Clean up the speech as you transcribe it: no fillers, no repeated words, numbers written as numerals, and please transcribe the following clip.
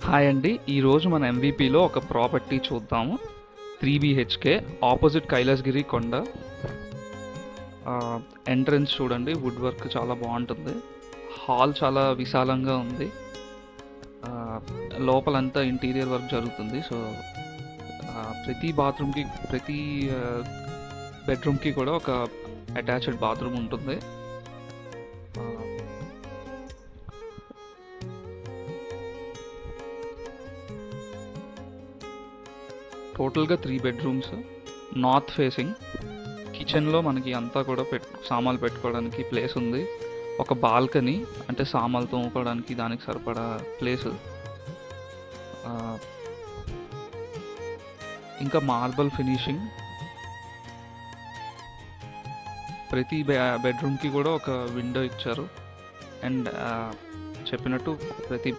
Hi అండి. ఈరోజు మన ఎంవీపీలో ఒక ప్రాపర్టీ చూద్దాము. 3 BHK ఆపోజిట్ కైలాసగిరి కొండ. ఎంట్రన్స్ చూడండి, వుడ్ వర్క్ చాలా బాగుంటుంది. హాల్ చాలా విశాలంగా ఉంది. ఆ, లోపలంతా ఇంటీరియర్ వర్క్ జరుగుతుంది. సో ప్రతి బాత్రూమ్కి, ప్రతి బెడ్రూమ్కి కూడా ఒక అటాచ్డ్ బాత్రూమ్ ఉంటుంది. ఆ, టోటల్గా 3 బెడ్రూమ్స్, నార్త్ ఫేసింగ్. కిచెన్లో మనకి అంతా కూడా సామాన్లు పెట్టుకోవడానికి ప్లేస్ ఉంది. ఒక బాల్కనీ, అంటే సామాన్లు తోముకోవడానికి దానికి సరిపడా ప్లేస్. ఇంకా మార్బల్ ఫినిషింగ్. ప్రతి బెడ్రూమ్కి కూడా ఒక విండో ఇచ్చారు. అండ్ చెప్పినట్టు ప్రతి